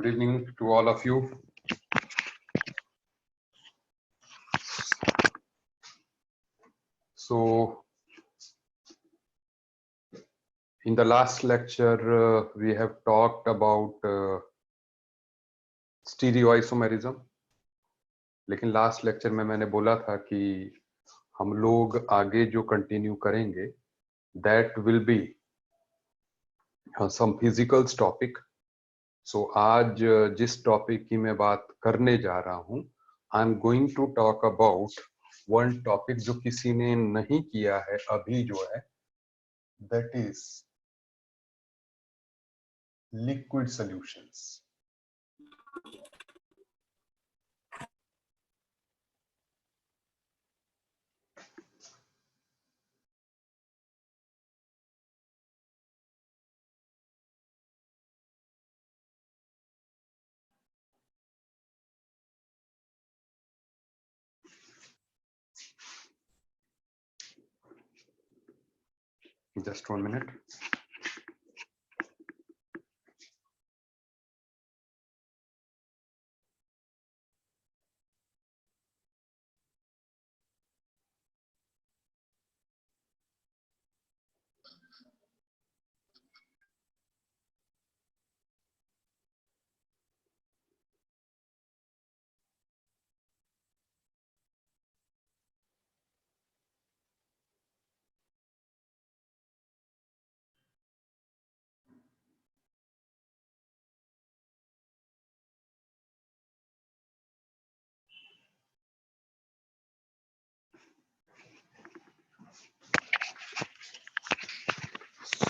Good evening to all of you. So, in the last lecture, we have talked about stereoisomerism. लेकिन last lecture में मैंने बोला था कि हम लोग आगे जो कंटिन्यू करेंगे that will be some physicals topic. So आज जिस टॉपिक की मैं बात करने जा रहा हूं, I am going to talk about one topic जो किसी ने नहीं किया है अभी जो है, that is liquid solutions. Just 1 minute.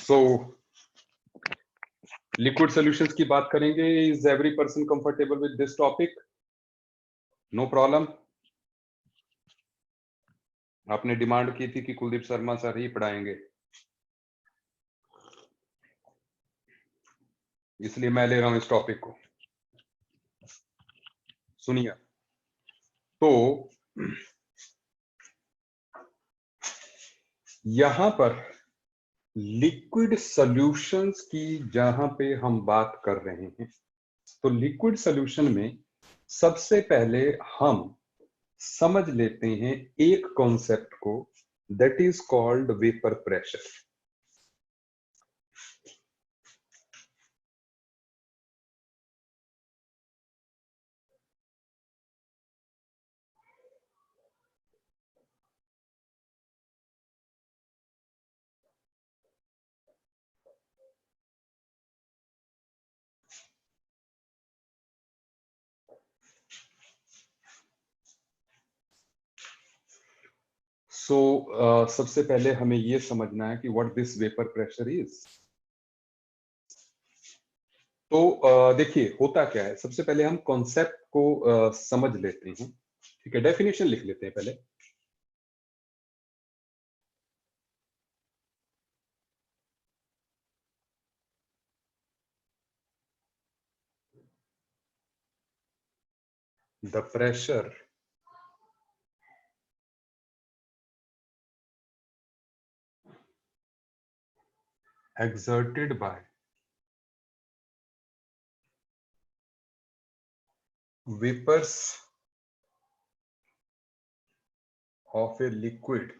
So liquid solutions की बात करेंगे. Is every person comfortable with this topic? No problem. आपने डिमांड की थी कि कुलदीप शर्मा सर ही पढ़ाएंगे, इसलिए मैं ले रहा हूं इस टॉपिक को. सुनिए, तो यहां पर लिक्विड सॉल्यूशंस की जहां पे हम बात कर रहे हैं, तो लिक्विड सॉल्यूशन में सबसे पहले हम समझ लेते हैं एक कॉन्सेप्ट को, that is called vapour pressure. So सबसे पहले हमें यह समझना है कि what this vapour pressure is. तो देखिए होता क्या है, सबसे पहले हम कॉन्सेप्ट को समझ लेते हैं. ठीक है, डेफिनेशन लिख लेते हैं पहले. The pressure exerted by vapors of a liquid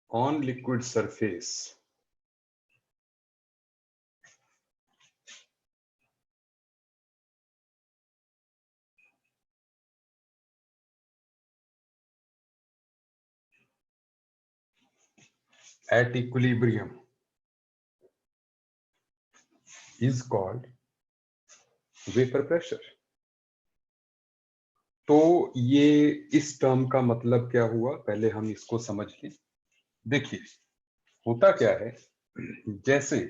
on liquid surface at equilibrium is called vapor pressure. तो ये इस टर्म का मतलब क्या हुआ, पहले हम इसको समझ लें. देखिए होता क्या है, जैसे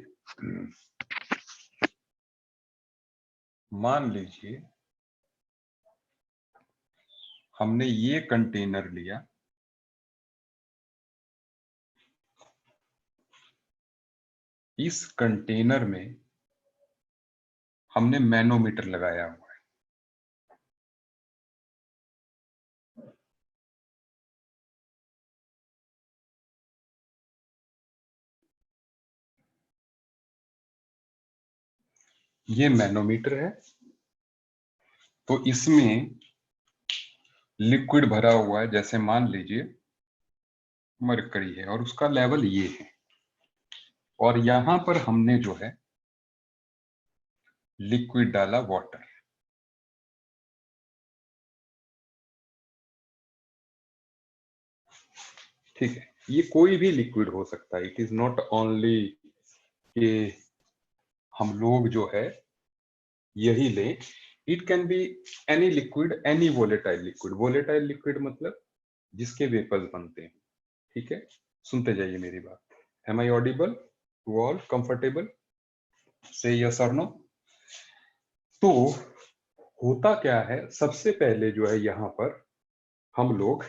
मान लीजिए हमने ये कंटेनर लिया, इस कंटेनर में हमने मैनोमीटर लगाया हुआ है. ये मैनोमीटर है, तो इसमें लिक्विड भरा हुआ है, जैसे मान लीजिए मरकरी है और उसका लेवल ये है, और यहां पर हमने जो है लिक्विड डाला वाटर। ठीक है, ये कोई भी लिक्विड हो सकता है, इट इज नॉट ओनली कि हम लोग जो है यही लें, it can be any liquid, any volatile liquid. Volatile liquid मतलब जिसके वेपर्स बनते हैं। ठीक है, सुनते जाइए मेरी बात। Am I audible to all, comfortable, से यस और नो। तो होता क्या है, सबसे पहले जो है यहां पर हम लोग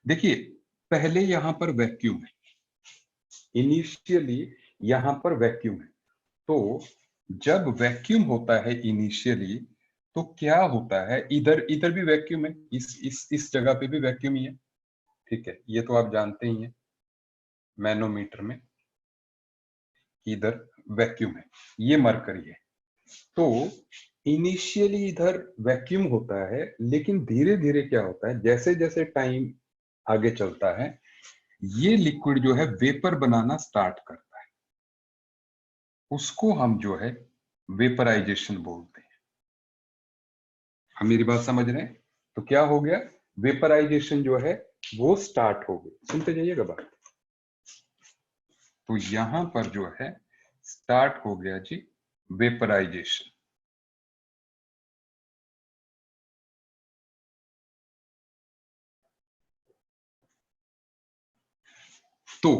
देखिए, पहले यहां पर वैक्यूम है, इनिशियली यहां पर वैक्यूम है। तो जब वैक्यूम होता है इनिशियली, तो क्या होता है, इधर इधर भी वैक्यूम है, इस जगह पे भी वैक्यूम ही है। ठीक है, ये तो आप जानते ही हैं मैनोमीटर में, इधर वैक्यूम है, ये मरकरी है। तो इनिशियली इधर वैक्यूम होता है, लेकिन धीरे धीरे क्या होता है, जैसे जैसे टाइम आगे चलता है, ये लिक्विड जो है वेपर बनाना स्टार्ट करता है। उसको हम जो है वेपराइजेशन बोलते हैं। हम मेरी बात समझ रहे हैं? तो क्या हो गया, वेपराइजेशन जो है वो स्टार्ट हो गई। सुनते जाइएगा बात। तो यहां पर जो है स्टार्ट हो गया जी वेपराइजेशन। तो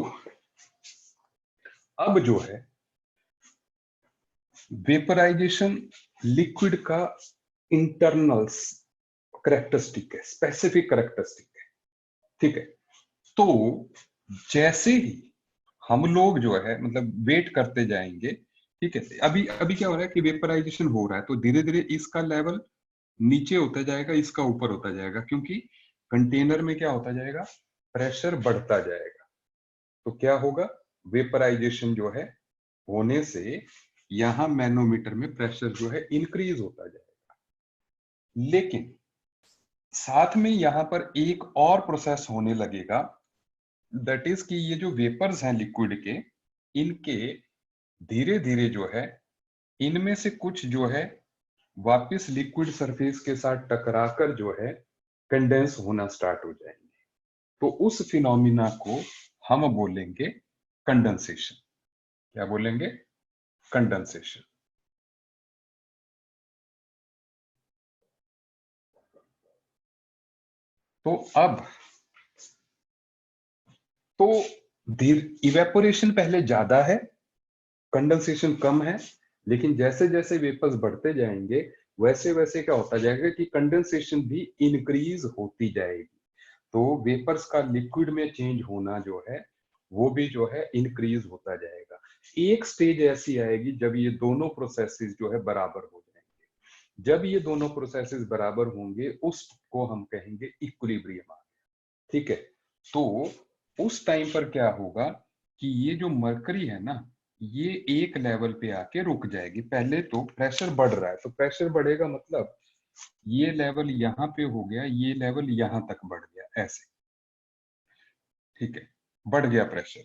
अब जो है वेपराइजेशन लिक्विड का इंटरनल्स करेक्टरिस्टिक है, स्पेसिफिक करेक्टरिस्टिक है। ठीक है, तो जैसे ही हम लोग जो है मतलब वेट करते जाएंगे, ठीक है, अभी अभी क्या हो रहा है कि वेपराइजेशन हो रहा है, तो धीरे धीरे इसका लेवल नीचे होता जाएगा, इसका ऊपर होता जाएगा, क्योंकि कंटेनर में क्या होता जाएगा, प्रेशर बढ़ता जाएगा। तो क्या होगा, वेपराइजेशन जो है होने से यहां मैनोमीटर में प्रेशर जो है इंक्रीज होता जाएगा। लेकिन साथ में यहां पर एक और प्रोसेस होने लगेगा, दैट इज कि ये जो वेपर्स हैं लिक्विड के, इनके धीरे धीरे जो है इनमें से कुछ जो है वापस लिक्विड सरफेस के साथ टकराकर जो है कंडेंस होना स्टार्ट हो जाएंगे। तो उस फिनोमिना को हम बोलेंगे कंडेंसेशन। क्या बोलेंगे, कंडेंसेशन। तो अब तो इवेपोरेशन पहले ज्यादा है, कंडेंसेशन कम है, लेकिन जैसे जैसे वेपर्स बढ़ते जाएंगे वैसे वैसे क्या होता जाएगा कि कंडेंसेशन भी इंक्रीज होती जाएगी। तो वेपर्स का लिक्विड में चेंज होना जो है वो भी जो है इंक्रीज होता जाएगा। एक स्टेज ऐसी आएगी जब ये दोनों प्रोसेसेस जो है बराबर हो जाएंगे। जब ये दोनों प्रोसेसेस बराबर होंगे उसको हम कहेंगे इक्विलिब्रियम। ठीक है, तो उस टाइम पर क्या होगा कि ये जो मरकरी है ना, ये एक लेवल पे आके रुक जाएगी। पहले तो प्रेशर बढ़ रहा है, तो प्रेशर बढ़ेगा मतलब ये लेवल यहाँ पे हो गया, ये लेवल यहाँ तक बढ़ गया, ऐसे। ठीक है, बढ़ गया प्रेशर।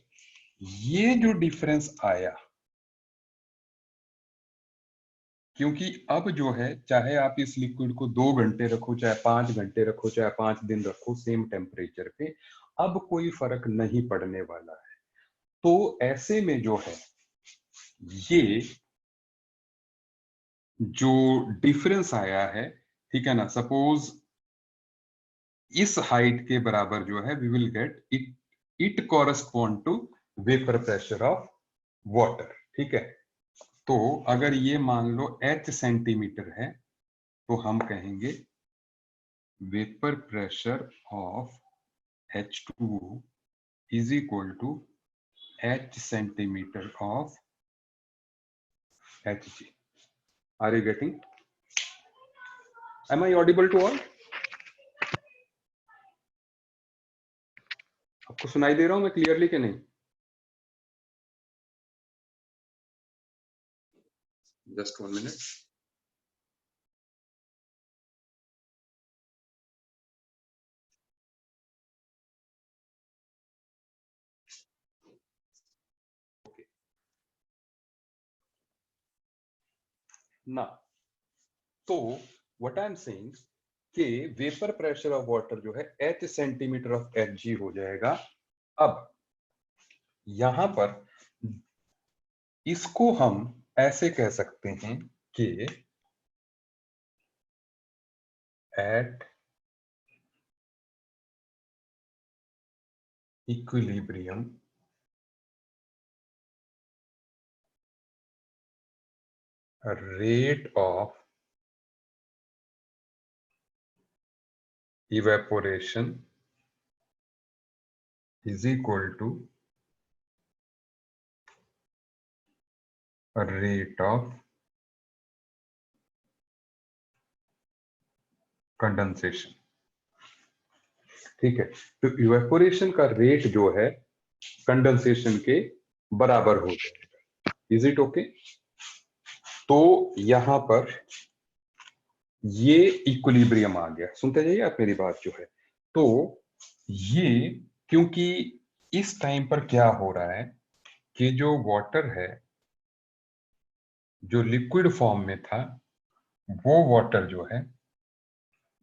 ये जो डिफरेंस आया, क्योंकि अब जो है चाहे आप इस लिक्विड को 2 घंटे रखो, चाहे 5 घंटे रखो, चाहे 5 दिन रखो सेम टेम्परेचर पे, अब कोई फर्क नहीं पड़ने वाला है। तो ऐसे में जो है ये जो डिफरेंस आया है, ठीक है ना, सपोज इस हाइट के बराबर जो है we will get it, it correspond to vapour pressure of water. ठीक है, तो अगर ये मान लो h सेंटीमीटर है, तो हम कहेंगे vapour pressure of H2O is equal to h centimetre of Hg। Are you getting, am I audible to all? आपको सुनाई दे रहा हूं मैं क्लियरली कि नहीं? just 1 minute. Okay. Now, so what I am saying कि वेपर प्रेशर ऑफ वाटर जो है h सेंटीमीटर ऑफ Hg हो जाएगा। अब यहां पर इसको हम ऐसे कह सकते हैं कि at equilibrium rate of evaporation is equal to rate of condensation. ठीक है, तो इवेपोरेशन का रेट जो है कंडेंसेशन के बराबर हो जाएगा। Is it okay? तो यहां पर ये इक्विलिब्रियम आ गया। सुनते जाइए आप मेरी बात जो है। तो ये क्योंकि इस टाइम पर क्या हो रहा है कि जो वाटर है जो लिक्विड फॉर्म में था वो वाटर जो है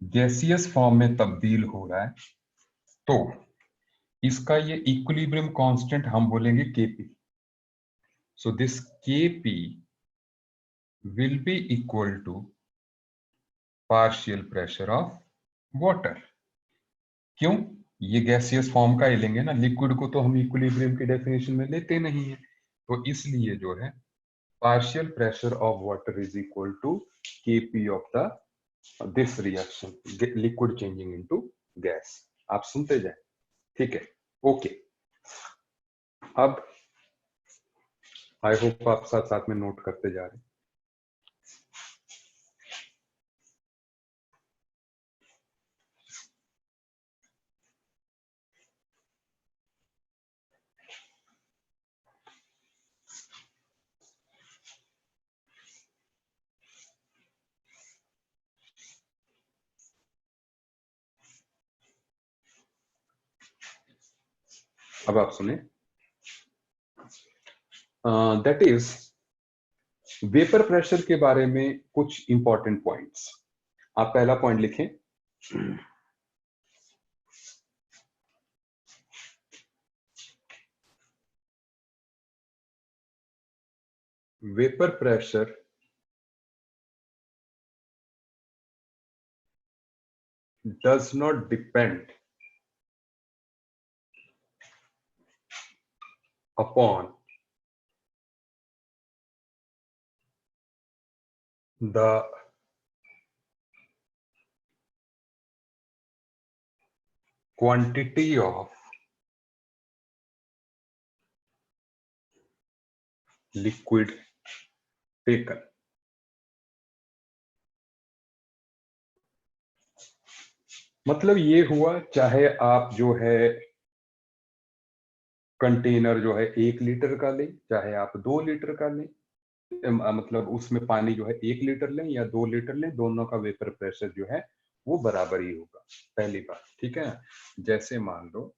गैसियस फॉर्म में तब्दील हो रहा है। तो इसका ये इक्विलिब्रियम कांस्टेंट हम बोलेंगे Kp। So this Kp will be equal to partial pressure of water. क्यों? ये गैसियस फॉर्म का ही लेंगे ना, लिक्विड को तो हम इक्विलिब्रियम की डेफिनेशन में लेते नहीं है। तो इसलिए जो है partial pressure of water is equal to Kp of the this reaction, liquid changing into gas. आप सुनते जाए, ठीक है? ओके। अब आई होप आप साथ साथ में नोट करते जा रहे हैं। अब आप सुने, दैट इज वेपर प्रेशर के बारे में कुछ इंपॉर्टेंट पॉइंट्स। आप पहला पॉइंट लिखें, vapour pressure does not depend upon the quantity of liquid taken। मतलब ये हुआ, चाहे आप जो है कंटेनर जो है 1 लीटर का लें, चाहे आप 2 लीटर का लें, मतलब उसमें पानी जो है 1 लीटर लें या 2 लीटर लें, दोनों का वेपर प्रेशर जो है वो बराबर ही होगा। पहली बात, ठीक है? जैसे मान लो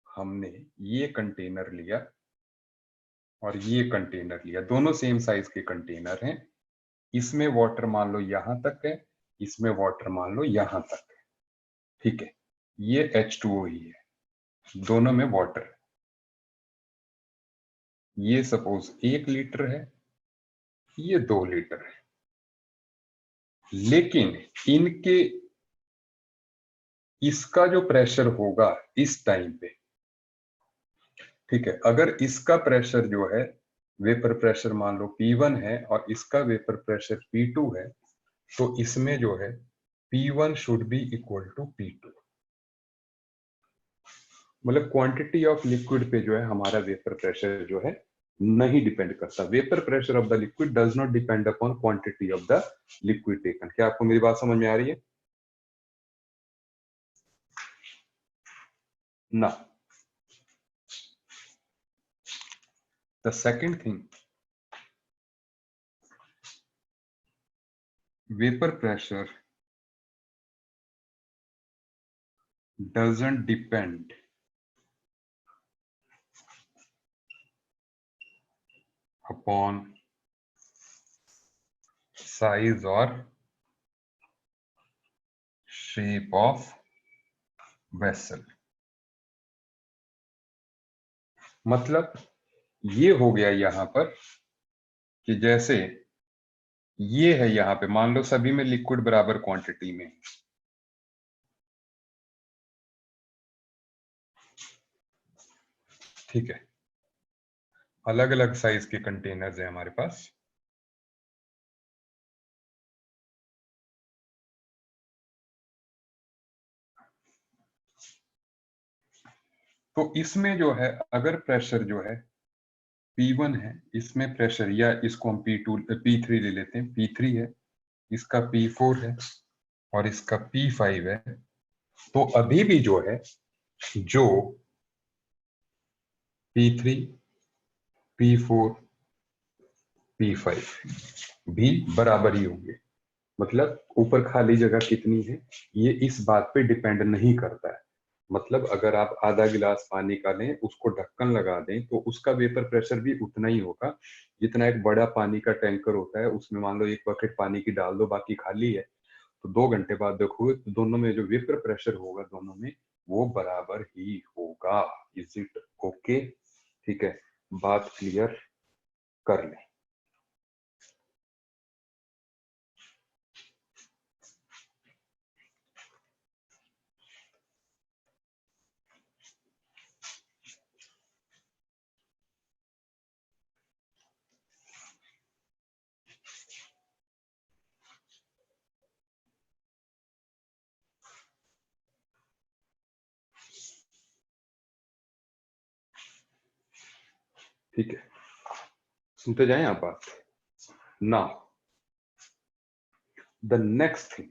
हमने ये कंटेनर लिया और ये कंटेनर लिया, दोनों सेम साइज के कंटेनर हैं। इसमें वाटर मान लो यहां तक है, इसमें वाटर मान लो यहां तक है, ठीक है? ये H2O ही है, दोनों में वाटर है। ये सपोज 1 लीटर है, ये 2 लीटर है, लेकिन इनके इसका जो प्रेशर होगा इस टाइम पे, ठीक है, अगर इसका प्रेशर जो है वेपर प्रेशर मान लो P1 है और इसका वेपर प्रेशर P2 है, तो इसमें जो है P1 should be equal to P2। मतलब क्वांटिटी ऑफ लिक्विड पे जो है हमारा वेपर प्रेशर जो है नहीं डिपेंड करता। Vapour pressure of the liquid does not depend upon quantity of the liquid taken. क्या आपको मेरी बात समझ में आ रही है ना? The second thing, vapor pressure doesn't depend upon size or shape of vessel। मतलब ये हो गया यहां पर कि जैसे ये है, यहां पे मान लो सभी में लिक्विड बराबर क्वांटिटी में, ठीक है, अलग अलग साइज के कंटेनर्स है हमारे पास। तो इसमें जो है अगर प्रेशर जो है P1 है, इसमें प्रेशर, या इसको हम P2 P3 ले लेते हैं, P3 है, इसका P4 है और इसका P5 है। तो अभी भी जो है जो P3 P4 P5 भी बराबर ही होंगे। मतलब ऊपर खाली जगह कितनी है ये इस बात पे डिपेंड नहीं करता है। मतलब अगर आप आधा गिलास पानी का लें, उसको ढक्कन लगा दें, तो उसका वेपर प्रेशर भी उतना ही होगा जितना एक बड़ा पानी का टैंकर होता है, उसमें मान लो एक बकेट पानी की डाल दो, बाकी खाली है, तो 2 घंटे बाद देखोगे तो दोनों में जो वेपर प्रेशर होगा दोनों में वो बराबर ही होगा। Is it okay? ठीक है, बात क्लियर कर लें। ठीक है, सुनते जाएं आप बात। नाउ द नेक्स्ट थिंग,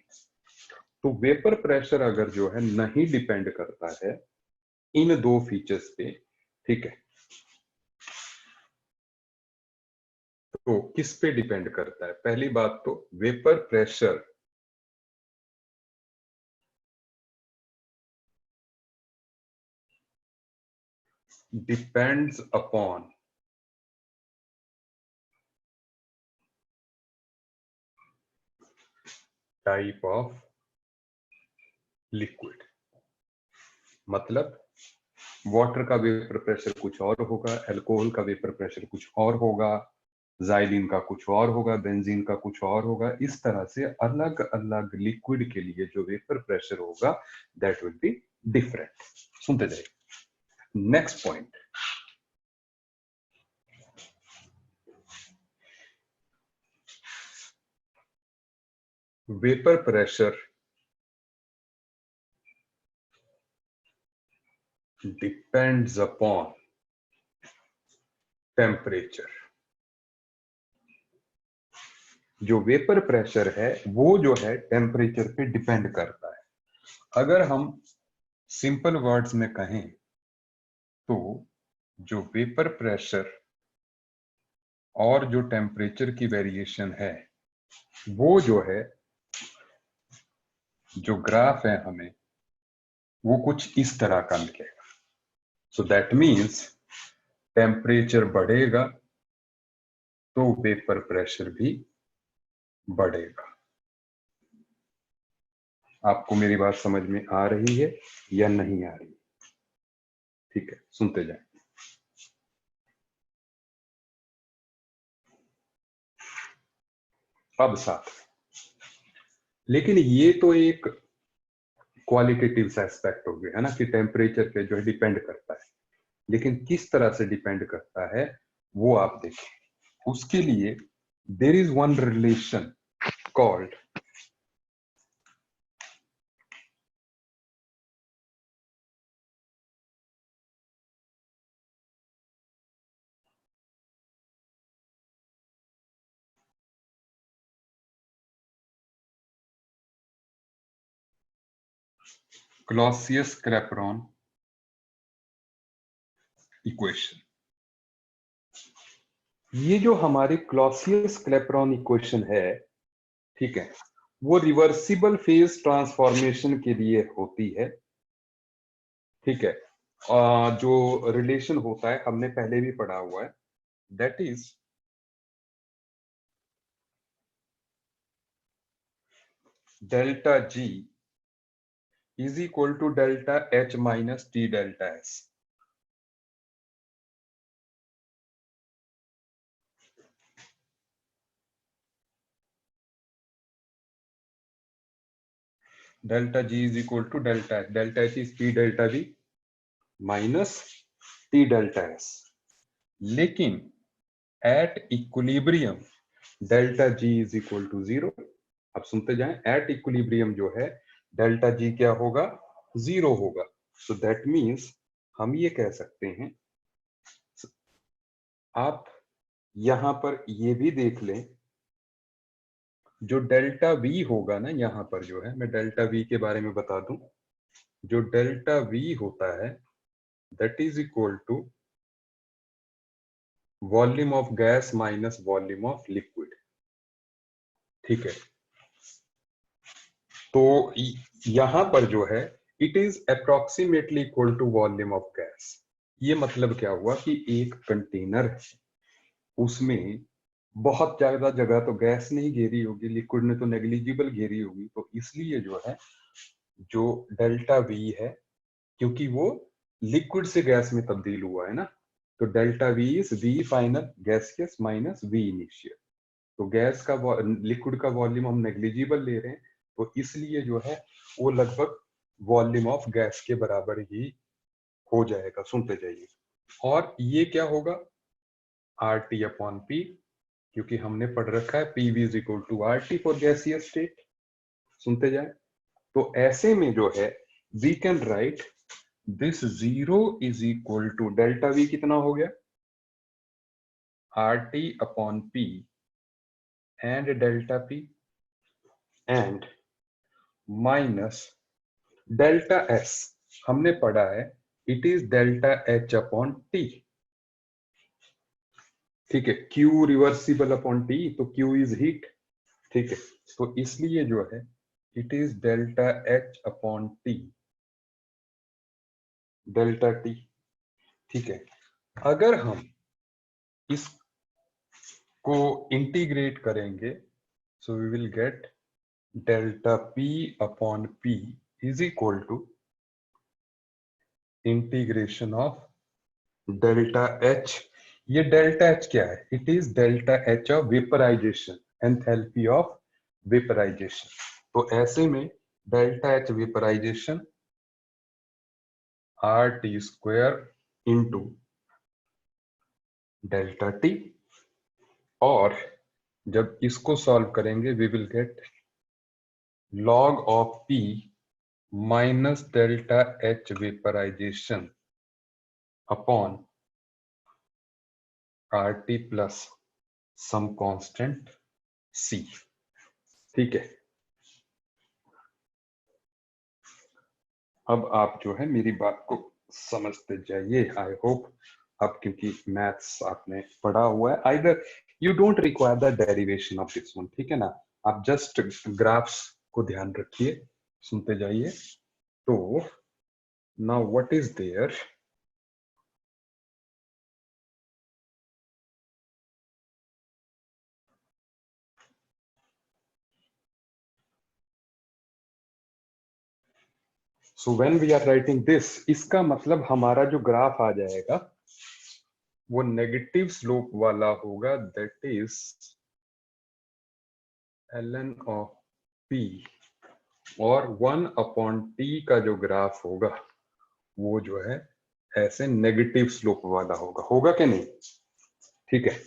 तो वेपर प्रेशर अगर जो है नहीं डिपेंड करता है इन दो फीचर्स पे, ठीक है, तो किस पे डिपेंड करता है? पहली बात तो vapour pressure depends upon type of liquid. मतलब वाटर का वेपर प्रेशर कुछ और होगा, अल्कोहल का वेपर प्रेशर कुछ और होगा, जाइलिन का कुछ और होगा, बेंजीन का कुछ और होगा। इस तरह से अलग अलग लिक्विड के लिए जो वेपर प्रेशर होगा दैट विल बी डिफरेंट। सुनते जाइए। Next point, vapour pressure depends upon temperature. जो वेपर प्रेशर है वो जो है टेम्परेचर पे डिपेंड करता है। अगर हम सिंपल वर्ड्स में कहें तो जो वेपर प्रेशर और जो टेम्परेचर की वेरिएशन है वो जो है, जो ग्राफ है हमें वो कुछ इस तरह का मिलेगा। सो दैट मीन्स टेम्परेचर बढ़ेगा तो वेपर प्रेशर भी बढ़ेगा। आपको मेरी बात समझ में आ रही है या नहीं आ रही? ठीक है, सुनते जाएं। अब साथ, लेकिन ये तो एक क्वालिटेटिव सा एस्पेक्ट हो गया है ना, कि टेम्परेचर पे जो है डिपेंड करता है, लेकिन किस तरह से डिपेंड करता है वो आप देखें। उसके लिए there is one relation called Clausius Clapeyron equation. ये जो हमारी क्लॉसियस-क्लैपेरॉन इक्वेशन है, ठीक है, वो रिवर्सिबल फेज ट्रांसफॉर्मेशन के लिए होती है। ठीक है, जो रिलेशन होता है हमने पहले भी पढ़ा हुआ है, that is delta G is equal to delta H minus T delta S. Delta G is equal to delta H is P delta V minus T delta S. लेकिन at equilibrium delta G is equal to zero. अब सुनते जाएं, at equilibrium जो है delta G क्या होगा, zero होगा। So that means हम ये कह सकते हैं, आप यहां पर ये भी देख लें, जो डेल्टा वी होगा ना, यहां पर जो है, मैं डेल्टा वी के बारे में बता दूं, जो डेल्टा वी होता है that is equal to volume of gas minus volume of liquid. ठीक है, तो यहां पर जो है it is approximately equal to volume of gas. ये मतलब क्या हुआ कि एक कंटेनर है, उसमें बहुत ज्यादा जगह तो गैस नहीं घेरी होगी, लिक्विड ने तो नेग्लिजिबल घेरी होगी, तो इसलिए जो है जो डेल्टा वी है, क्योंकि वो लिक्विड से गैस में तब्दील हुआ है ना, तो delta V is V final gaseous minus V initial. तो गैस का लिक्विड का वॉल्यूम हम नेग्लिजिबल ले रहे हैं, तो इसलिए जो है वो लगभग वॉल्यूम ऑफ गैस के बराबर ही हो जाएगा। सुनते जाइए, और ये क्या होगा, आर टी अपॉन पी, क्योंकि हमने पढ़ रखा है P V is equal to R T for gaseous state. सुनते जाए, तो ऐसे में जो है we can write this zero is equal to delta V कितना हो गया, R T upon P and delta P and minus delta S. हमने पढ़ा है it is delta H upon T. ठीक है, क्यू रिवर्सिबल अपॉन टी, तो Q is heat. ठीक है, तो इसलिए जो है it is delta H upon T delta T. ठीक है, अगर हम इसको इंटीग्रेट करेंगे, so we will get delta P upon P is equal to integration of delta H. ये डेल्टा एच क्या है, it is delta H of vaporisation, enthalpy of vaporisation. तो ऐसे में delta H vaporisation R T square into delta T, और जब इसको solve करेंगे we will get log of P minus delta H vaporisation upon R T plus some constant C। ठीक है, अब आप जो है मेरी बात को समझते जाइए। आई होप, अब क्योंकि मैथ्स आपने पढ़ा हुआ है, either you don't require the derivation of this one, ठीक है ना, आप जस्ट ग्राफ्स को ध्यान रखिए, सुनते जाइए। तो now what is there, so when we are writing this, इसका मतलब हमारा जो ग्राफ आ जाएगा वो नेगेटिव स्लोप वाला होगा, that is ln of p, और 1 अपॉन टी का जो ग्राफ होगा वो जो है ऐसे नेगेटिव स्लोप वाला होगा, होगा कि नहीं। ठीक है,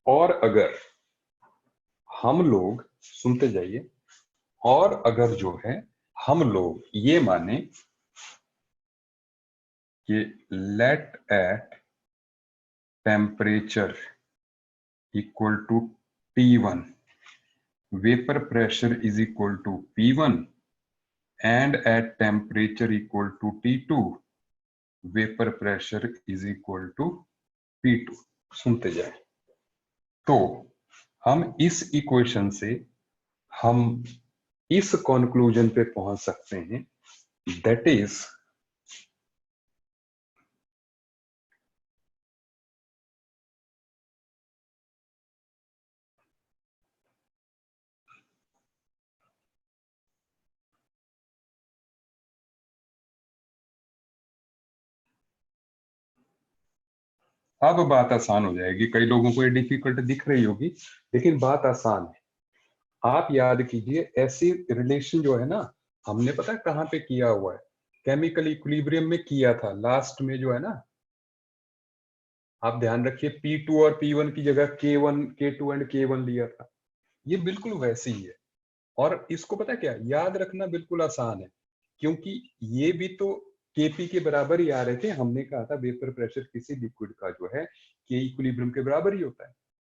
और अगर हम लोग, सुनते जाइए, और अगर जो है हम लोग ये माने कि let at temperature equal to T1 vapor pressure is equal to P1 and at temperature equal to T2 vapor pressure is equal to P2। सुनते जाए, तो हम इस इक्वेशन से हम इस कंक्लूजन पे पहुंच सकते हैं, दैट इज अब बात आसान हो जाएगी। कई लोगों को ये डिफिकल्ट दिख रही होगी, लेकिन बात आसान है। आप याद कीजिए, ऐसी रिलेशन जो है ना, हमने पता है कहाँ पे किया हुआ है, केमिकल इक्विलिब्रियम में किया था लास्ट में जो है ना। आप ध्यान रखिए, P2 और P1 की जगह K1 K2 एंड K1 लिया था। ये बिल्कुल वैसे ही है। और इसको पता है क्या, याद रखना बिल्कुल आसान है, क्योंकि ये भी तो Kp के बराबर ही आ रहे थे। हमने कहा था वेपर प्रेशर किसी लिक्विड का जो है K इक्विलिब्रियम के बराबर ही होता है।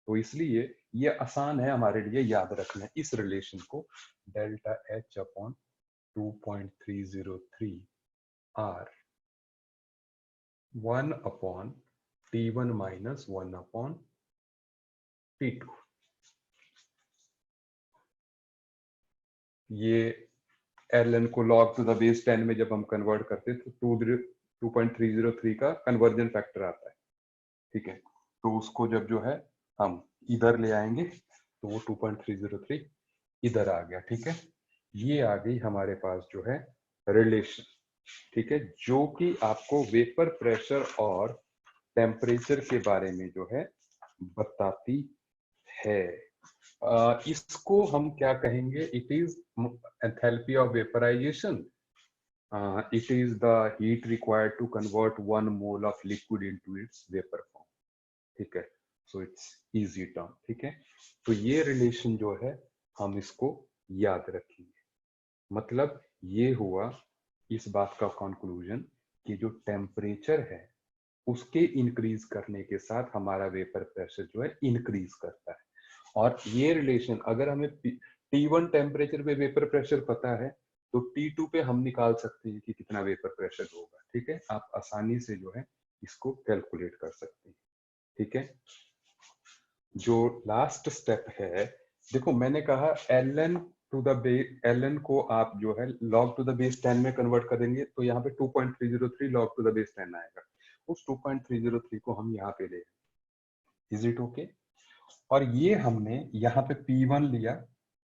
तो इसलिए ये आसान है हमारे लिए याद रखना इस रिलेशन को, delta H upon 2.303 R 1 upon T1 minus 1 upon T2। ये ln को log टू द बेस 10 में जब हम कन्वर्ट करते हैं तो 2.303 का कन्वर्जन फैक्टर आता है। ठीक है, तो उसको जब जो है हम इधर ले आएंगे तो वो 2.303 इधर आ गया। ठीक है, ये आ गई हमारे पास जो है रिलेशन। ठीक है, जो कि आपको वेपर प्रेशर और टेम्परेचर के बारे में जो है बताती है। इसको हम क्या कहेंगे, it is enthalpy of vaporisation. It is the heat required to convert 1 mole of liquid into its vapor form। ठीक है, so it's easy term। ठीक है, तो ये रिलेशन जो है हम इसको याद रखेंगे। मतलब ये हुआ इस बात का कंक्लूजन कि जो टेम्परेचर है उसके इंक्रीज करने के साथ हमारा वेपर प्रेशर जो है इंक्रीज करता है। और ये रिलेशन अगर हमें T1 टेम्परेचर पे वेपर प्रेशर पता है तो T2 पे हम निकाल सकते हैं कि कितना वेपर प्रेशर होगा। ठीक है, आप आसानी से जो है इसको कैलकुलेट कर सकते हैं। ठीक है, जो लास्ट स्टेप है, देखो मैंने कहा ln to the base, ln को आप जो है log टू द बेस 10 में कन्वर्ट करेंगे तो यहाँ पे 2.303 log टू द बेस 10 आएगा। उस 2.303 को हम यहाँ पे ले, इज इट ओके? और ये हमने यहाँ पे P1 लिया,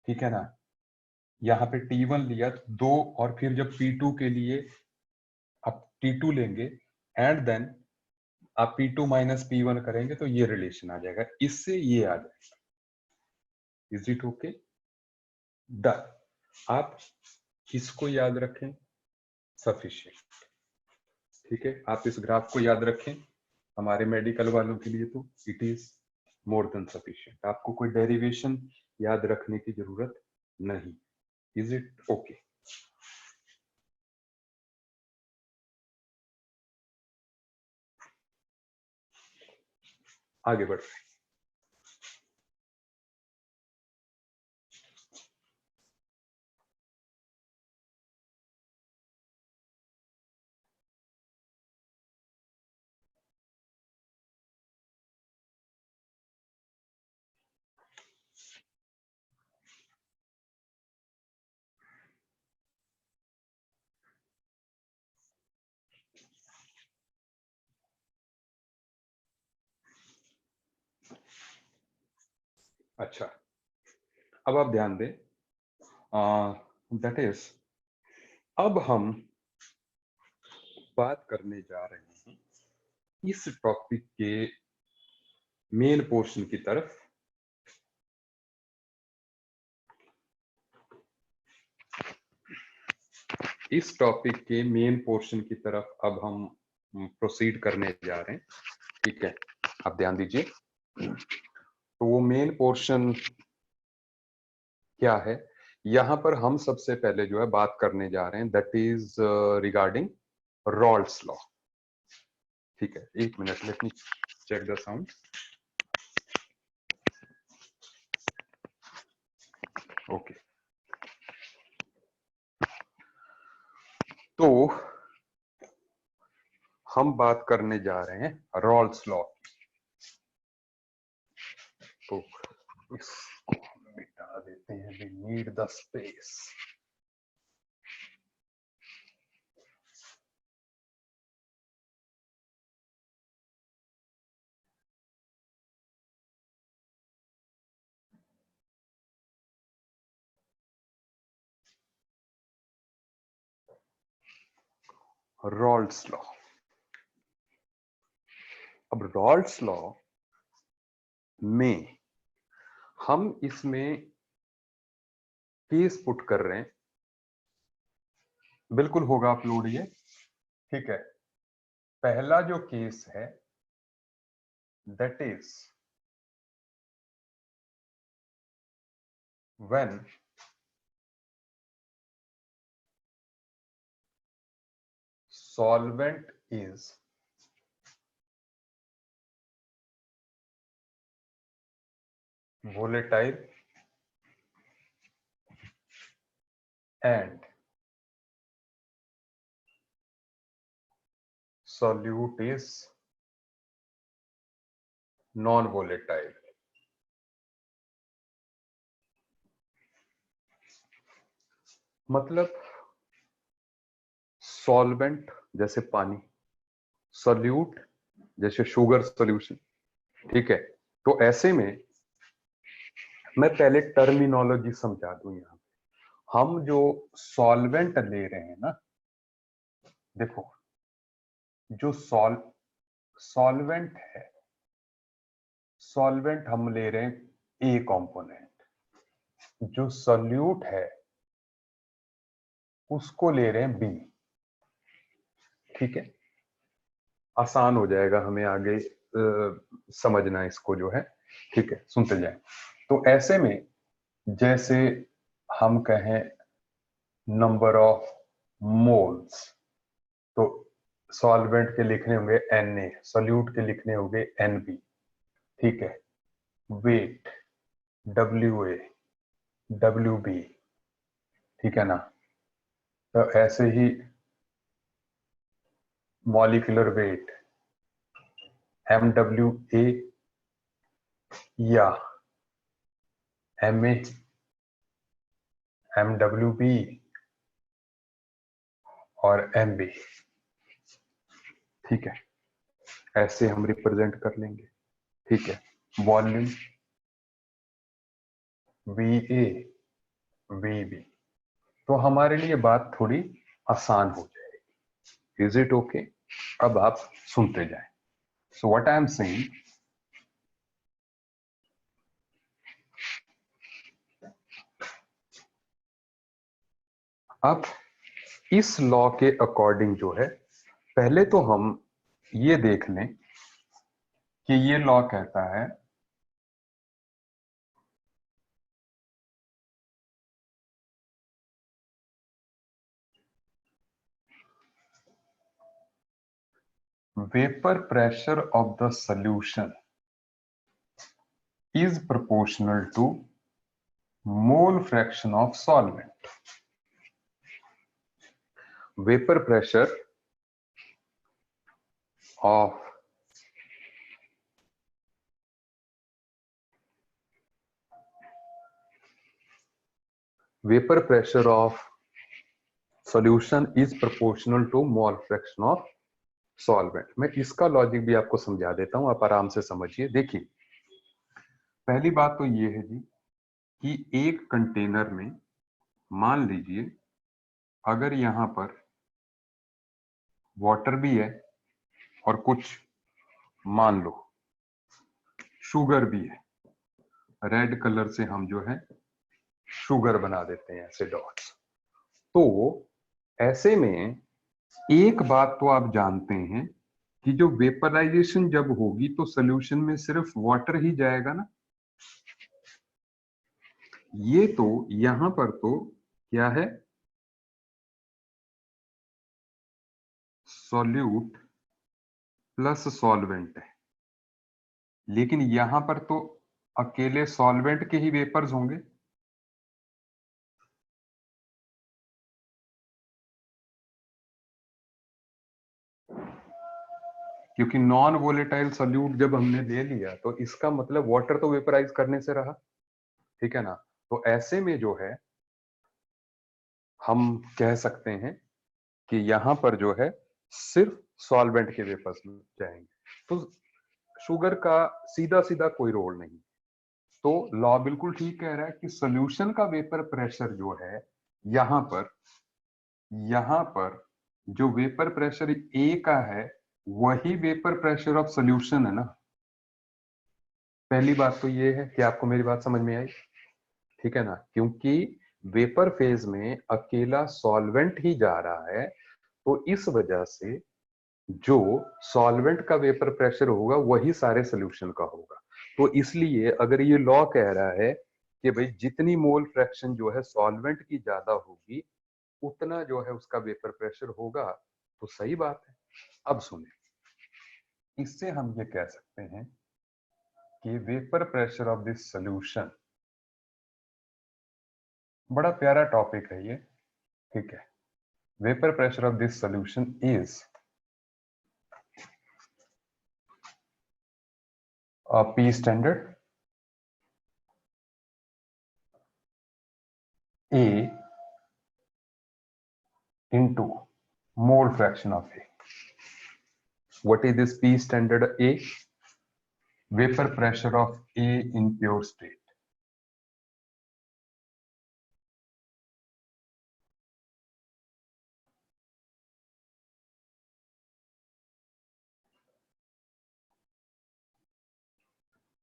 ठीक है ना, यहाँ पे T1 लिया दो, और फिर जब P2 के लिए आप T2 लेंगे एंड देन आप P2 माइनस P1 करेंगे तो ये रिलेशन आ जाएगा, इससे ये आ जाएगा। Is it okay? डन। आप इसको याद रखें, सफिशिएंट। ठीक है, आप इस ग्राफ को याद रखें, हमारे मेडिकल वालों के लिए तो it is more than sufficient. आपको कोई डेरिवेशन याद रखने की जरूरत नहीं। Is it okay? आगे बढ़ रहे हैं। अच्छा, अब आप ध्यान दें, दैट इज, अब हम बात करने जा रहे हैं इस टॉपिक के मेन पोर्शन की तरफ। इस टॉपिक के मेन पोर्शन की तरफ अब हम प्रोसीड करने जा रहे हैं। ठीक है, आप ध्यान दीजिए। तो वो मेन पोर्शन क्या है, यहां पर हम सबसे पहले जो है बात करने जा रहे हैं, that is regarding Raoult's law. ठीक है, एक minute, let me check the sound. Okay, तो हम बात करने जा रहे हैं रॉल्स लॉ। तो इसको मिटा देते हैं we need the space. Rawls law. अब रॉल्स लॉ में हम इसमें केस पुट कर रहे हैं, बिल्कुल होगा अपलोड ये, ठीक है। पहला जो केस है that is when solvent is volatile and solute is non-volatile। मतलब सॉल्वेंट जैसे पानी, सोल्यूट जैसे शुगर सॉल्यूशन, ठीक है। तो ऐसे में मैं पहले टर्मिनोलॉजी समझा दूं। यहां हम जो सॉल्वेंट ले रहे हैं ना, देखो जो सॉल्वेंट है, सॉल्वेंट हम ले रहे हैं ए कंपोनेंट, जो सोल्यूट है उसको ले रहे हैं बी, ठीक है। आसान हो जाएगा हमें आगे समझना इसको जो है, ठीक है। सुनते जाएं। तो ऐसे में जैसे हम कहें नंबर ऑफ मोल्स, तो सॉल्वेंट के लिखने होंगे Na, सोल्यूट के लिखने होंगे Nb, ठीक है। वेट Wa, Wb, ठीक है ना। तो ऐसे ही मॉलिक्यूलर वेट MWa या Ma, MWb और Mb, ठीक है। ऐसे हम रिप्रेजेंट कर लेंगे, ठीक है। वॉल्यूम Va, Vb, तो हमारे लिए बात थोड़ी आसान हो जाएगी। Is it okay? अब आप सुनते जाएं। So what I am saying, अब इस लॉ के अकॉर्डिंग जो है, पहले तो हम ये देख लें कि ये लॉ कहता है vapor pressure of the solution is proportional to mole fraction of solvent। vapor pressure of solution is proportional to mole fraction of solvent। मैं इसका लॉजिक भी आपको समझा देता हूं, आप आराम से समझिए। देखिए, पहली बात तो ये है जी कि एक कंटेनर में मान लीजिए अगर यहां पर वाटर भी है और कुछ मान लो शुगर भी है, रेड कलर से हम जो है शुगर बना देते हैं ऐसे डॉट्स। तो ऐसे में एक बात तो आप जानते हैं कि जो वेपराइजेशन जब होगी तो सॉल्यूशन में सिर्फ वाटर ही जाएगा ना। ये तो यहां पर तो क्या है, सॉल्यूट प्लस सॉल्वेंट है, लेकिन यहां पर तो अकेले सॉल्वेंट के ही वेपर्स होंगे। क्योंकि नॉन वोलेटाइल सॉल्यूट जब हमने ले लिया तो इसका मतलब वाटर तो वेपराइज करने से रहा, ठीक है ना। तो ऐसे में जो है हम कह सकते हैं कि यहां पर जो है सिर्फ सॉल्वेंट के वेपर्स में जाएंगे, तो शुगर का सीधा सीधा कोई रोल नहीं। तो लॉ बिल्कुल ठीक कह रहा है कि सॉल्यूशन का वेपर प्रेशर जो है यहां पर जो वेपर प्रेशर ए का है वही वेपर प्रेशर ऑफ सॉल्यूशन है ना। पहली बात तो ये है कि आपको मेरी बात समझ में आई, ठीक है ना, क्योंकि वेपर फेज में अकेला सॉल्वेंट ही जा रहा है, तो इस वजह से जो सॉल्वेंट का वेपर प्रेशर होगा वही सारे सॉल्यूशन का होगा। तो इसलिए अगर ये लॉ कह रहा है कि भाई जितनी मोल फ्रैक्शन जो है सॉल्वेंट की ज्यादा होगी उतना जो है उसका वेपर प्रेशर होगा, तो सही बात है। अब सुने, इससे हम ये कह सकते हैं कि vapour pressure of this solution, बड़ा प्यारा टॉपिक है ये, ठीक है। Vapour pressure of this solution is P standard A into mole fraction of A. What is this P standard A? Vapor pressure of A in pure state.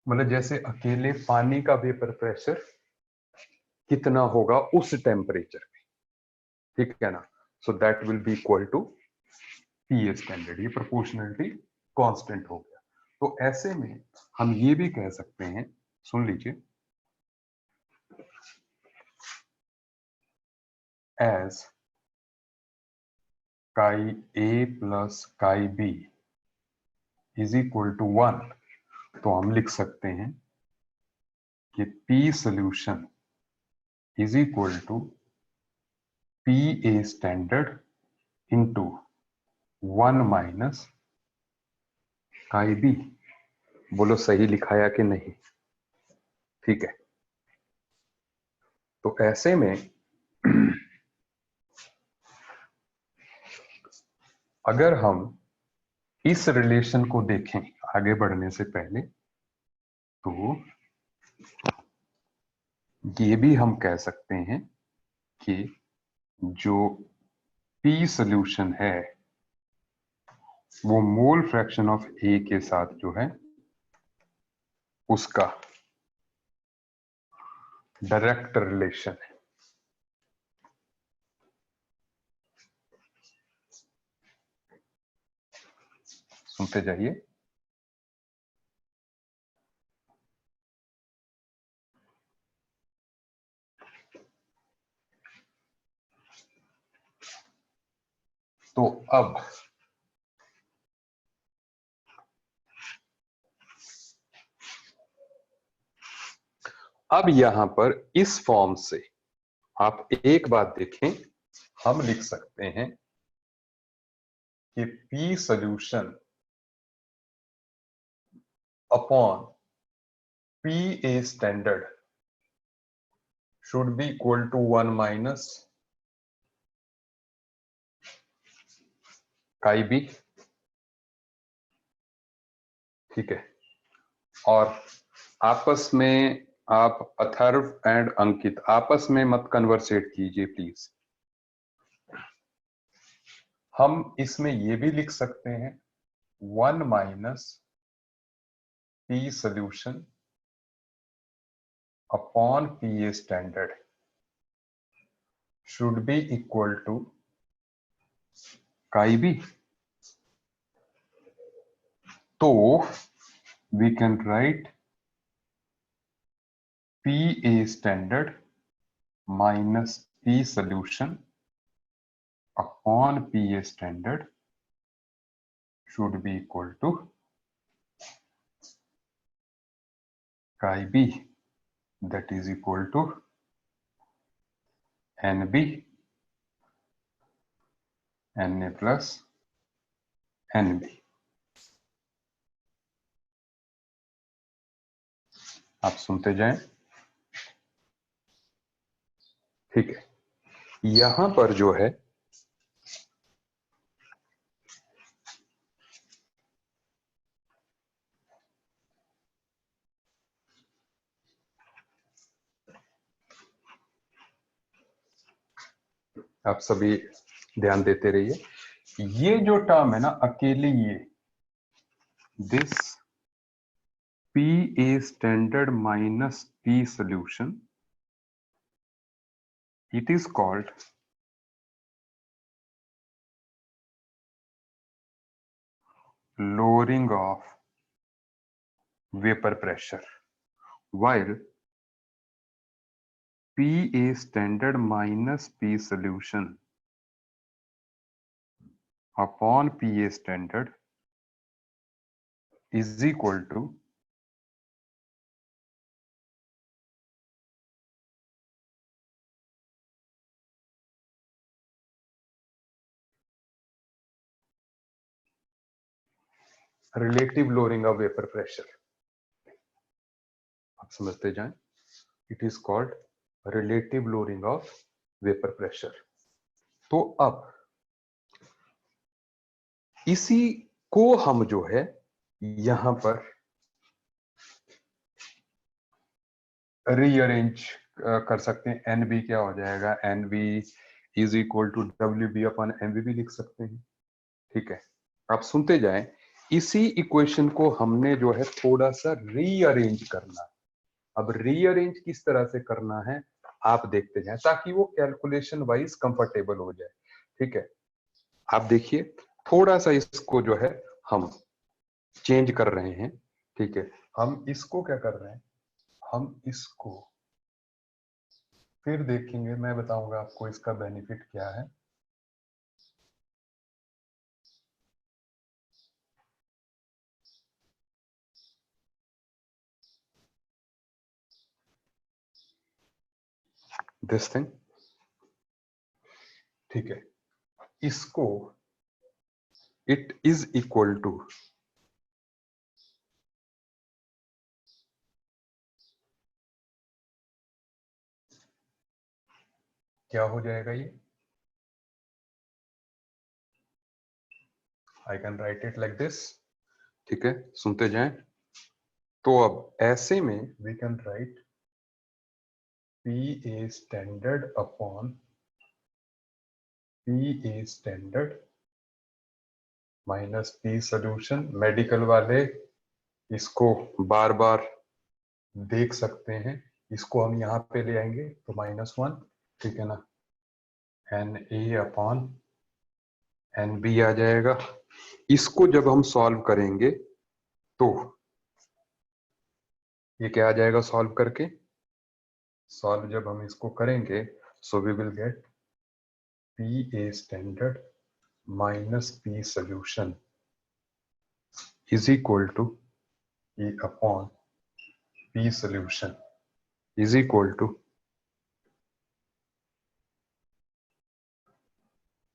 मतलब जैसे अकेले पानी का वेपर प्रेशर कितना होगा उस टेम्परेचर पे, ठीक है ना। So that will be equal to P standard, ये प्रोपोर्शनलिटी कांस्टेंट हो गया। तो ऐसे में हम ये भी कह सकते हैं, सुन लीजिए, as chi A plus chi B is equal to 1, तो हम लिख सकते हैं कि P solution is equal to PA standard into 1 minus chi B. बोलो सही लिखाया कि नहीं, ठीक है। तो ऐसे में अगर हम इस रिलेशन को देखें आगे बढ़ने से पहले, तो ये भी हम कह सकते हैं कि जो P सॉल्यूशन है वो मोल फ्रैक्शन ऑफ A के साथ जो है उसका डायरेक्ट रिलेशन है। सुनते जाइए, तो अब यहां पर इस फॉर्म से आप एक बात देखें, हम लिख सकते हैं कि P solution upon PA standard should be equal to 1 minus chi B, ठीक है। और आपस में आप अथर्व एंड अंकित आपस में मत कन्वर्सेट कीजिए प्लीज। हम इसमें यह भी लिख सकते हैं 1 minus P solution upon PA standard should be equal to chi B. तो we can write PA standard minus P solution upon PA standard should be equal to chi B, that is equal to NB Na plus NB। आप सुनते जाएं। ठीक है, यहां पर जो है आप सभी ध्यान देते रहिए, ये जो टर्म है ना अकेली, ये this P A standard minus P solution, it is called lowering of vapor pressure, while PA standard minus P solution upon PA standard is equal to relative lowering of vapor pressure. आप समझते जाएं, it is called relative lowering of vapor pressure. तो अब इसी को हम जो है यहां पर रीअरेंज कर सकते हैं। एन बी क्या हो जाएगा, N B is equal to W B upon M B भी लिख सकते हैं। ठीक है, आप सुनते जाएं, इसी इक्वेशन को हमने जो है थोड़ा सा रीअरेंज करना है। अब रीअरेंज किस तरह से करना है आप देखते जाएं, ताकि वो कैलकुलेशन वाइज कंफर्टेबल हो जाए। ठीक है, आप देखिए थोड़ा सा इसको जो है हम चेंज कर रहे हैं। ठीक है, हम इसको क्या कर रहे हैं, हम इसको फिर देखेंगे, मैं बताऊंगा आपको इसका बेनिफिट क्या है। दिस थिंग, ठीक है, इसको इट इज इक्वल टू क्या हो जाएगा, ये I can write it like this. ठीक है, सुनते जाएं, तो अब ऐसे में we can write P A standard upon P A standard minus P solution. Medical वाले इसको बार बार देख सकते हैं, इसको हम यहाँ पे ले आएंगे तो -1, ठीक है ना, n A upon n B आ जाएगा। इसको जब हम सॉल्व करेंगे तो ये क्या आ जाएगा, सॉल्व करके, सॉल्व जब हम इसको करेंगे so we will get P A standard minus P solution is equal to E upon P solution is equal to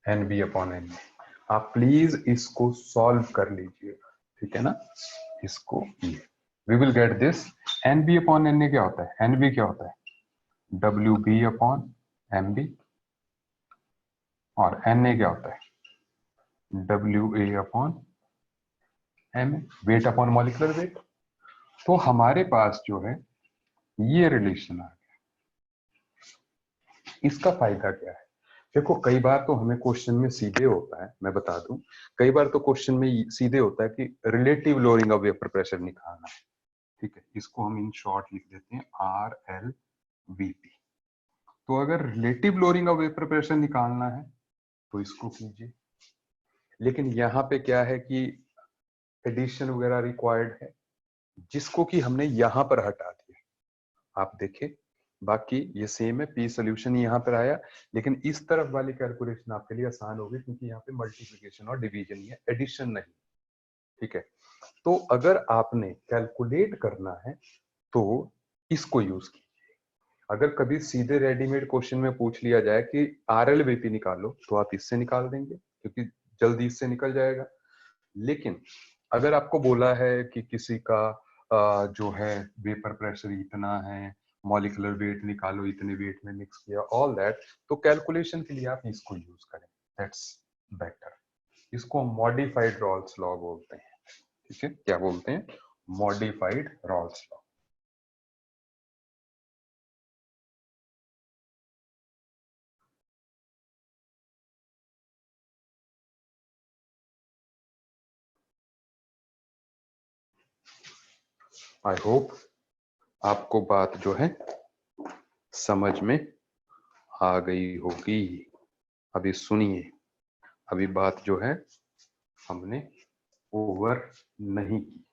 NB upon N. आप प्लीज इसको सॉल्व कर लीजिएगा, ठीक है ना, इसको we will get this. NB upon N क्या होता है, NB क्या होता है, WB अपॉन MB, और Na क्या होता है, WA upon MA, weight upon molecular weight. तो हमारे पास जो है ये रिलेशन आ गया। इसका फायदा क्या है, देखो कई बार तो हमें क्वेश्चन में सीधे होता है, मैं बता दूं, कई बार तो क्वेश्चन में सीधे होता है कि relative lowering of vapour pressure निकालना है। ठीक है, इसको हम इन शॉर्ट लिख देते हैं RLVP। तो अगर relative lowering of vapour pressure निकालना है तो इसको कीजिए, लेकिन यहाँ पे क्या है कि एडिशन वगैरह रिक्वायर्ड है, जिसको कि हमने यहां पर हटा दिया। आप देखें, बाकी ये सेम है, पी सोल्यूशन यहाँ पर आया, लेकिन इस तरफ वाली कैलकुलेशन आपके लिए आसान होगी क्योंकि यहाँ पे मल्टीप्लिकेशन और डिवीजन ही है, एडिशन नहीं। ठीक है, तो अगर आपने कैलकुलेट करना है तो इसको यूज कीजिए। अगर कभी सीधे रेडीमेड क्वेश्चन में पूछ लिया जाए कि RLVP निकालो तो आप इससे निकाल देंगे क्योंकि जल्दी इससे निकल जाएगा। लेकिन अगर आपको बोला है कि किसी का जो है वेपर प्रेशर इतना है, मॉलिक्यूलर वेट निकालो, इतने वेट में मिक्स किया, ऑल दैट। तो कैलकुलेशन के लिए आप इसको यूज करें, दैट्स बेटर। इसको मॉडिफाइड रॉल्स लॉ बोलते हैं। ठीक है, क्या बोलते हैं? Modified Rawls law. I hope आपको बात जो है समझ में आ गई होगी। अभी सुनिए, अभी बात जो है हमने ओवर नहीं की।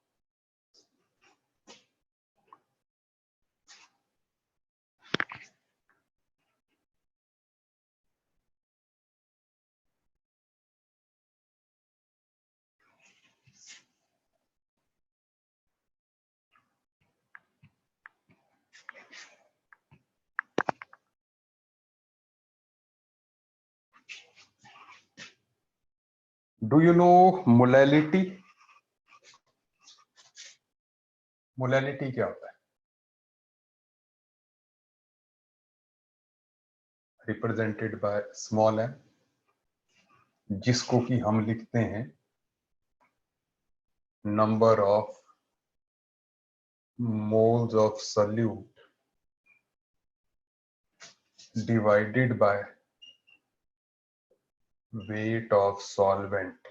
Do you know molality? Molality क्या होता है? रिप्रेजेंटेड बाय स्मॉल एम, जिसको कि हम लिखते हैं number of moles of solute divided by weight of solvent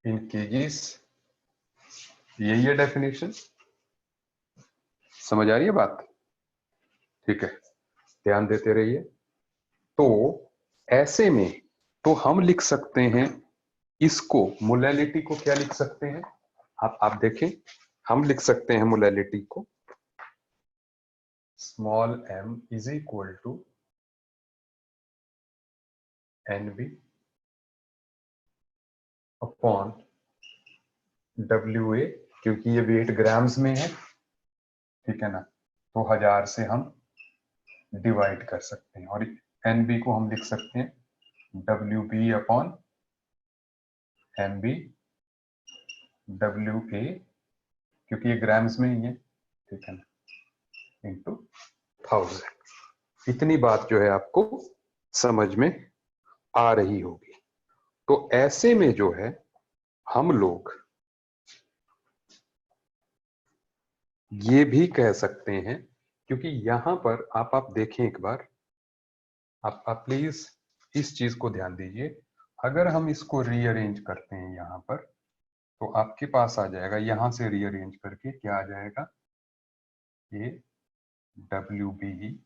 in KGs. यही है डेफिनेशन। समझ आ रही है बात? ठीक है, ध्यान देते रहिए। तो ऐसे में तो हम लिख सकते हैं इसको, मोलैलिटी को क्या लिख सकते हैं? आप देखें, हम लिख सकते हैं मोलैलिटी को small m is equal to NB upon WA, क्योंकि ये वेट ग्राम्स में है, ठीक है ना, तो 1000 से हम डिवाइड कर सकते हैं। और NB को हम लिख सकते हैं WB अपॉन MB WA, क्योंकि ये ग्राम्स में ही है, ठीक है ना, इंटू 1000। इतनी बात जो है आपको समझ में आ रही होगी। तो ऐसे में जो है हम लोग ये भी कह सकते हैं, क्योंकि यहां पर आप देखें एक बार, आप प्लीज इस चीज को ध्यान दीजिए। अगर हम इसको रीअरेंज करते हैं यहां पर, तो आपके पास आ जाएगा, यहां से रीअरेंज करके क्या आ जाएगा, ये WB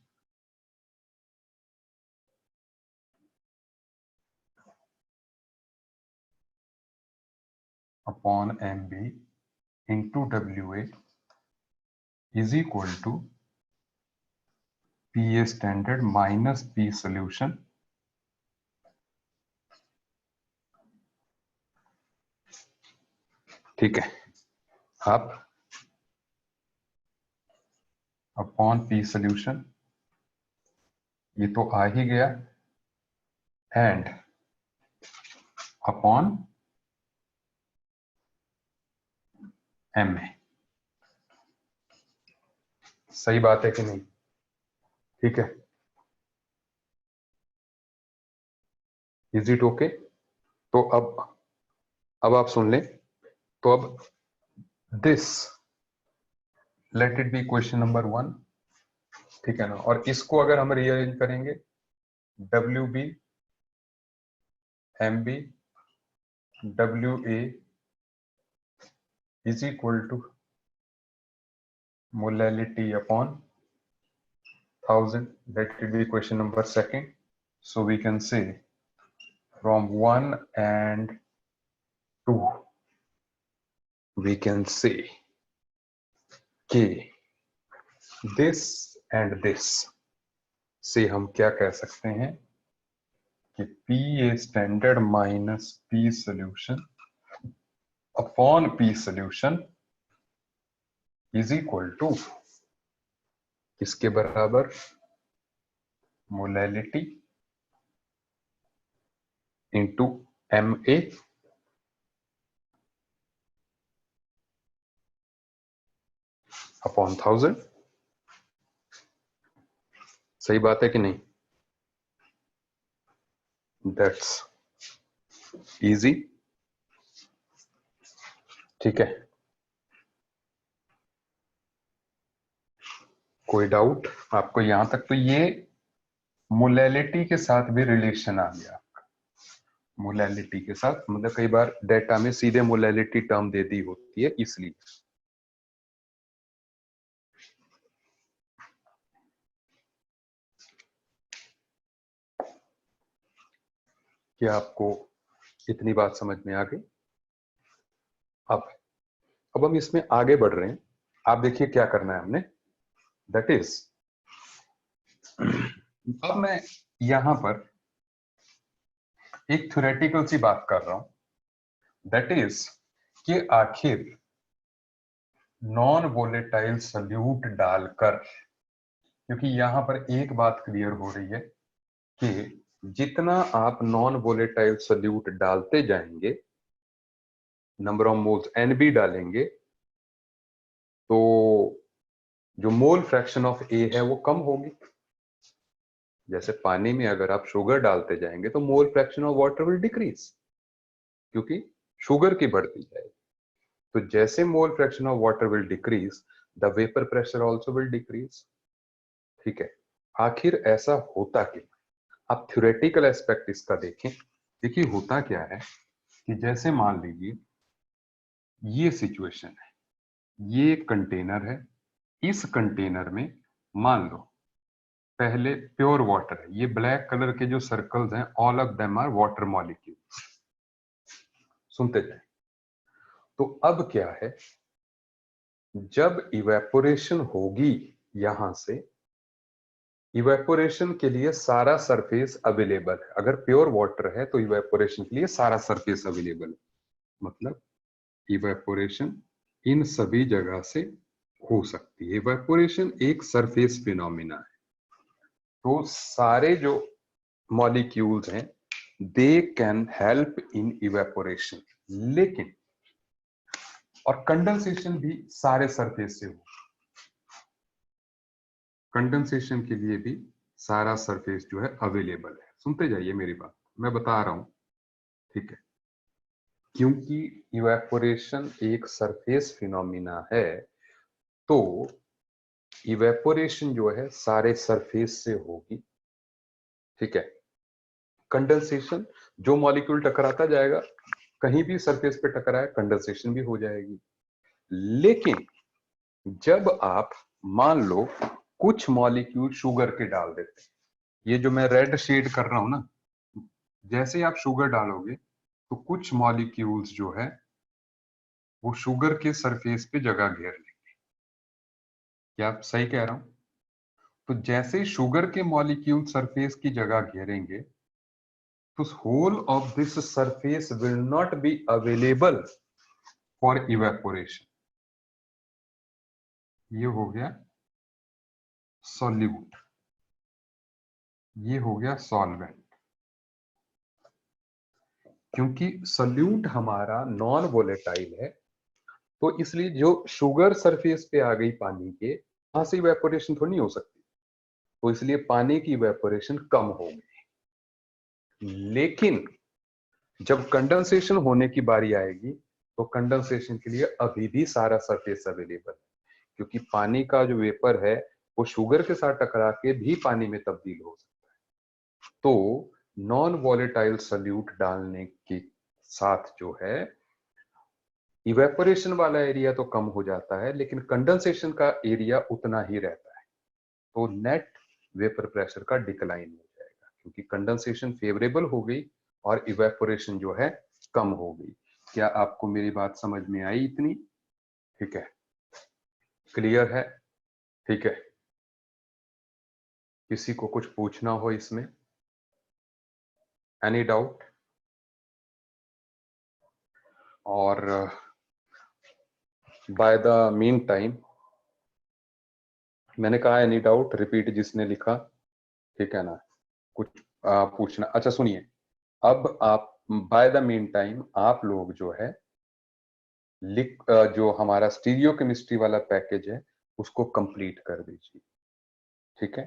upon MB into WA is equal to PA standard minus P solution ठीक है। अब अपॉन P सोल्यूशन, ये तो आ ही गया, एंड अपॉन MA। सही बात है कि नहीं? ठीक है, इज इट ओके? तो अब आप सुन लें। तो अब this, let it be question number 1, ठीक है ना, और इसको अगर हम रीअरेंज करेंगे, WB MB WA is equal to molality upon 1000. Let it be question number 2. So we can say from 1 and 2, we can say कि this and this से हम क्या कह सकते हैं कि PA standard minus P solution upon P solution is equal to किसके बराबर? Molality into MA upon 1000। सही बात है कि नहीं? That's easy. ठीक है, कोई डाउट आपको यहां तक? तो ये मोलैलिटी के साथ भी रिलेशन आ गया। मोलैलिटी के साथ मतलब कई बार डेटा में सीधे मोलैलिटी टर्म दे दी होती है, इसलिए। क्या आपको इतनी बात समझ में आ गई? अब हम इसमें आगे बढ़ रहे हैं। आप देखिए क्या करना है हमने, दैट इज अब मैं यहां पर एक थ्योरेटिकल सी बात कर रहा हूं, दैट इज कि आखिर नॉन वोलेटाइल सल्यूट डालकर, क्योंकि यहां पर एक बात क्लियर हो रही है कि जितना आप नॉन वोलेटाइल सल्यूट डालते जाएंगे, नंबर ऑफ मोल्स NB डालेंगे, तो जो मोल फ्रैक्शन ऑफ A है वो कम होगी। जैसे पानी में अगर आप शुगर डालते जाएंगे तो mole fraction of water will decrease, क्योंकि शुगर की बढ़ती जाएगी। तो जैसे mole fraction of water will decrease, the vapour pressure also will decrease. ठीक है, आखिर ऐसा होता क्यों? आप थ्योरेटिकल एस्पेक्ट इसका देखें। देखिए होता क्या है कि जैसे मान लीजिए ये सिचुएशन है, ये कंटेनर है, इस कंटेनर में मान लो पहले प्योर वाटर है, ये ब्लैक कलर के जो सर्कल्स हैं all of them are water molecules. सुनते जाए। तो अब क्या है, जब इवेपोरेशन होगी यहां से, इवेपोरेशन के लिए सारा सरफेस अवेलेबल है। अगर प्योर वाटर है तो इवेपोरेशन के लिए सारा सरफेस अवेलेबल है, मतलब इवेपोरेशन इन सभी जगह से हो सकती है। इवेपोरेशन एक सरफेस फिनोमिना है। तो सारे जो मॉलिक्यूल्स हैं they can help in evaporation, लेकिन और कंडेंसेशन भी सारे सरफेस से हो। कंडेंसेशन के लिए भी सारा सरफेस जो है अवेलेबल है। सुनते जाइए मेरी बात, मैं बता रहा हूं। ठीक है, क्योंकि इवेपोरेशन एक सरफेस फिनोमिना है, तो इवेपोरेशन जो है सारे सरफेस से होगी। ठीक है, कंडेंसेशन जो मॉलिक्यूल टकराता जाएगा, कहीं भी सरफेस पे टकराए कंडेंसेशन भी हो जाएगी। लेकिन जब आप मान लो कुछ मॉलिक्यूल शुगर के डाल देते हैं, ये जो मैं रेड शेड कर रहा हूं ना, जैसे ही आप शुगर डालोगे तो कुछ मॉलिक्यूल्स जो है वो शुगर के सरफेस पे जगह घेर लेंगे। क्या आप सही कह रहा हूं? तो जैसे ही शुगर के मॉलिक्यूल सरफेस की जगह घेरेंगे, तो whole of this surface will not be available for evaporation। ये हो गया सॉल्यूट, ये हो गया सॉल्वेंट। क्योंकि सॉल्यूट हमारा नॉन वोलेटाइल है, तो इसलिए जो शुगर सरफेस पे आ गई पानी के, वहां से इवेपोरेशन थोड़ी नहीं हो सकती, तो इसलिए पानी की इवेपोरेशन कम हो गई। लेकिन जब कंडेंसेशन होने की बारी आएगी, तो कंडेंसेशन के लिए अभी भी सारा सरफेस अवेलेबल है, क्योंकि पानी का जो वेपर है वो शुगर के साथ टकरा के भी पानी में तब्दील हो सकता है। तो नॉन वॉलेटाइल सल्यूट डालने के साथ जो है इवेपोरेशन वाला एरिया तो कम हो जाता है, लेकिन कंडेंसेशन का एरिया उतना ही रहता है। तो नेट वेपर प्रेशर का डिक्लाइन हो जाएगा, क्योंकि कंडेंसेशन फेवरेबल हो गई और इवेपोरेशन जो है कम हो गई। क्या आपको मेरी बात समझ में आई इतनी? ठीक है, क्लियर है? ठीक है, किसी को कुछ पूछना हो इसमें? Any doubt? और बाय द मीन टाइम, मैंने कहा एनी डाउट, रिपीट जिसने लिखा। ठीक है ना? कुछ पूछना? अच्छा सुनिए, अब आप बाय द मीन टाइम आप लोग जो है जो हमारा स्टीरियो केमिस्ट्री वाला पैकेज है उसको कंप्लीट कर दीजिए। ठीक है,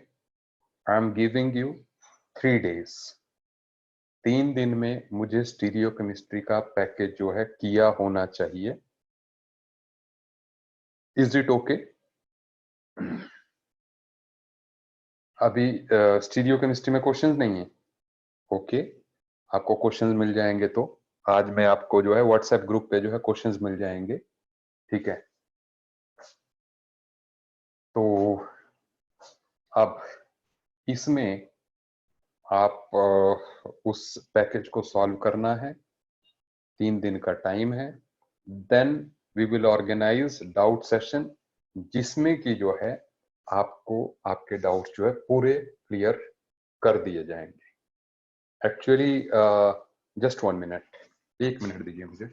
I am giving you 3 days। 3 दिन में मुझे स्टीरियो केमिस्ट्री का पैकेज जो है किया होना चाहिए। Is it okay? अभी स्टीरियो केमिस्ट्री में क्वेश्चंस नहीं है? ओके, आपको क्वेश्चंस मिल जाएंगे। तो आज मैं आपको जो है व्हाट्सएप ग्रुप पे जो है क्वेश्चंस मिल जाएंगे। ठीक है, तो अब इसमें आप उस पैकेज को सॉल्व करना है। 3 दिन का टाइम है। Then we will organise doubt session, जिसमें कि जो है आपको आपके डाउट जो है पूरे क्लियर कर दिए जाएंगे। एक्चुअली जस्ट 1 मिनट, 1 मिनट दीजिए मुझे।